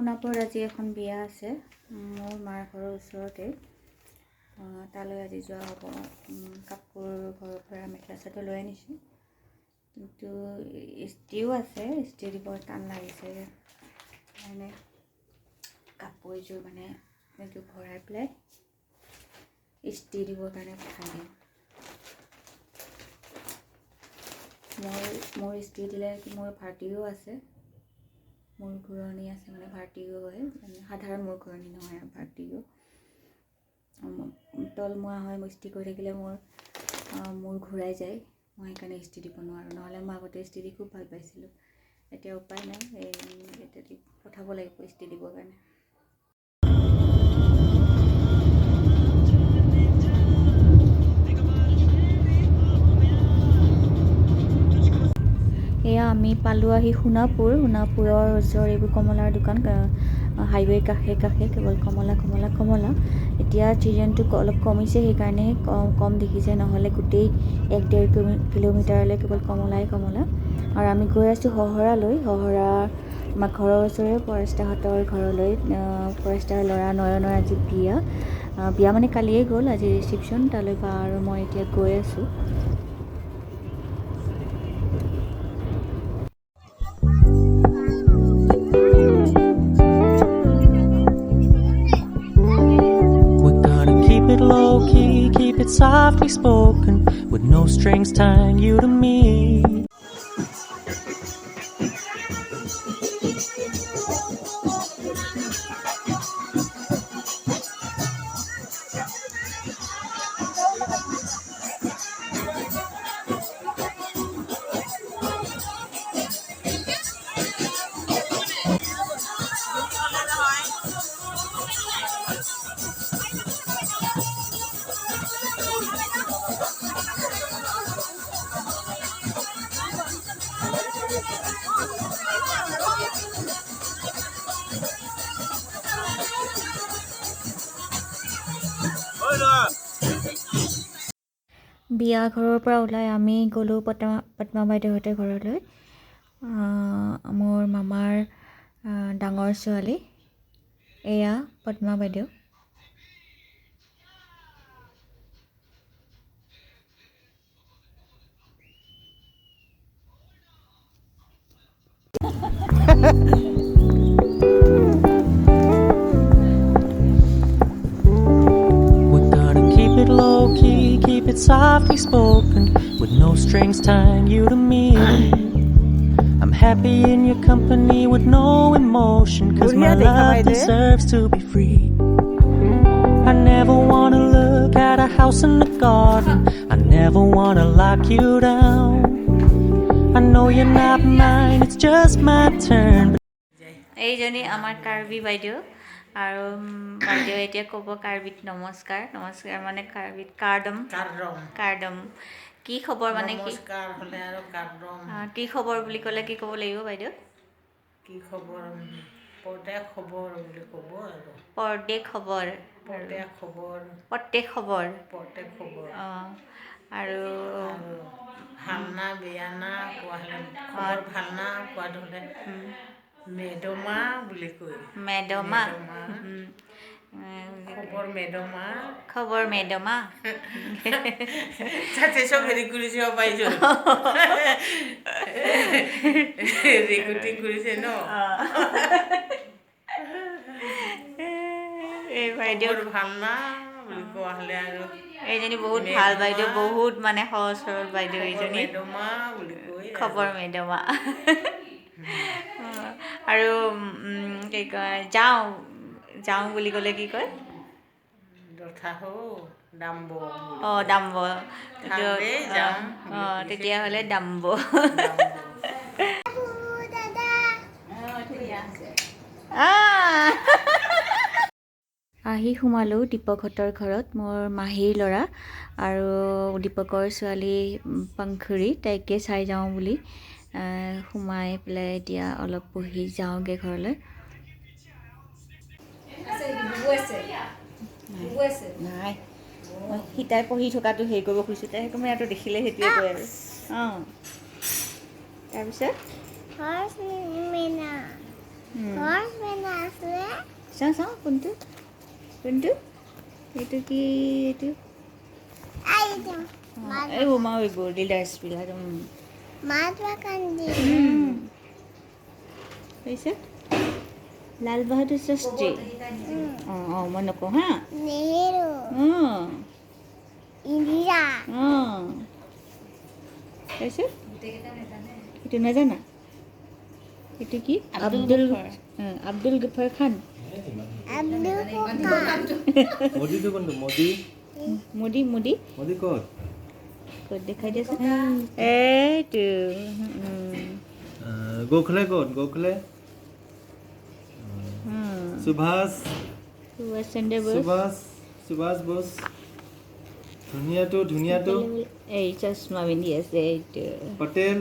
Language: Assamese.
সোণাপুৰত আজি এখন বিয়া আছে মোৰ মাৰ ঘৰৰ ওচৰতে তালৈ আজি যোৱা হ'ব কাপোৰ ঘৰৰ পৰা মেখেলা চাদৰ লৈ আনিছোঁ কিন্তু ইস্ত্ৰিও আছে ইস্ত্ৰি দিব টান লাগিছে মানে কাপোৰযোৰ মানে এইটো ভৰাই পেলাই ইস্ত্ৰি দিবৰ কাৰণে পঠাই দিম মোৰ ইস্ত্ৰি দিলে মোৰ পাৰ্টিও আছে মোৰ ঘূৰণি আছে মানে পাৰ্টিও হয় মানে সাধাৰণ মোৰ ঘূৰণি নহয় আৰু পাৰ্টিও তলমুৱা হয় মই ইস্ত্ৰি কৰি থাকিলে মোৰ ঘূৰাই যায় মই সেইকাৰণে ইস্ত্ৰি দিব নোৱাৰোঁ নহ'লে মই আগতে ইস্ত্ৰি দি খুব ভাল পাইছিলোঁ এতিয়া উপায় নাই এতিয়া দি পঠাব লাগিব ইস্ত্ৰি দিবৰ কাৰণে এয়া আমি পালোঁ আহি সোণাপুৰৰ ওচৰৰ এইবোৰ কমলাৰ দোকান হাইৱে কাষে কেৱল কমলা এতিয়া ছিজনটো অলপ কমিছে সেইকাৰণে কম দেখিছে নহ'লে গোটেই 1-1.5 কিলোমিটাৰলৈ কেৱল কমলা আৰু আমি গৈ আছোঁ সহৰালৈ আমাৰ ঘৰৰ ওচৰৰে পৰেশদাহঁতৰ ঘৰলৈ পৰেশদাৰ ল'ৰা নয়নৰ আজি বিয়া মানে কালিয়ে গ'ল আজি ৰিচিপশ্যন তালৈ আৰু মই এতিয়া গৈ আছোঁ Keep it softly spoken with no strings tying you to me. বিয়া ঘৰৰ পৰা ওলাই আমি গ'লোঁ পদ্মা বাইদেউহঁতৰ ঘৰলৈ মোৰ মামাৰ ডাঙৰ ছোৱালী এয়া পদ্মা বাইদেউ Keep it softly spoken with no strings tying you to me. I'm happy in your company with no emotion cause my love deserves to be free. I never wanna look at a house in the garden. I never wanna lock you down. I know you're not mine, it's just my turn. এইজনী আমাৰ কাৰ্বি বাইদেউ আৰু বাইদেউ এতিয়া ক'ব কাৰ্বিত নমস্কাৰ মানে কাৰ্বিত কাৰ্ডম কি খবৰ মানে নমস্কাৰ হ'লে আৰু কাৰ্ডম কি খবৰ বুলি ক'লে কি ক'ব লাগিব বাইদেউ কি খবৰ পৰ্দে খবৰ বুলি ক'ব আৰু পৰ্দে খবৰ অঁ আৰু ভালনা বিয়ানা কোৱা হ'লে খবৰ ভালনা কোৱাটো হ'লে মেডমা বুলি কয় মেডমা খবৰ মেডমা তাতে চব হেৰি কৰিছে পাইছোঁ ৰেকৰ্ডিং কৰিছে ন এই বাইদেউ ভালনা বুলি কোৱা হ'লে আৰু এইজনী বহুত ভাল বাইদেউ বহুত মানে সহজ সৰল বাইদেউ এইজনী মেডমা বুলি কয় খবৰ মেডমা আৰু কি কয় যাওঁ বুলি ক'লে কি কয় ডাম্ব তেতিয়াহ'লে ডাম্ব আহি সোমালোঁ দীপকহঁতৰ ঘৰত মোৰ মাহীৰ ল'ৰা আৰু দীপকৰ ছোৱালী পংখুৰী তাইকে চাই যাওঁ বুলি সোমাই পেলাই এতিয়া অলপ বহি যাওঁগৈ ঘৰলৈ নাই মই সীতাই পঢ়ি থকাটো হেৰি কৰিব খুজিছোঁ তাই কেমেৰাটো দেখিলে সেইটোৱে কয় আৰু অঁ তাৰপিছত চাওঁ কোনটো এইটো কি এইটো এই বোমাও এইবোৰ ডিলাৰ্ছবিলাক তাৰপিছত লাল বাহাদুৰ শাস্ত্ৰী অঁ মই নকওঁ হা অঁ তাৰপিছত এইটো নাজানা এইটো কি আব্দুল গফাৰ খান মোদীটো কোনটো মোদী মোদী মোদী ক'ত ক'ত দেখাই দিয়াচোন এইটো গোখলে ক'ত গোখলে সুভাষ সুভাষ চন্দ্ৰ বোস সুভাষ বোস ধুনীয়াটো এই চশমা পিন্ধি আছে এইটো পটেল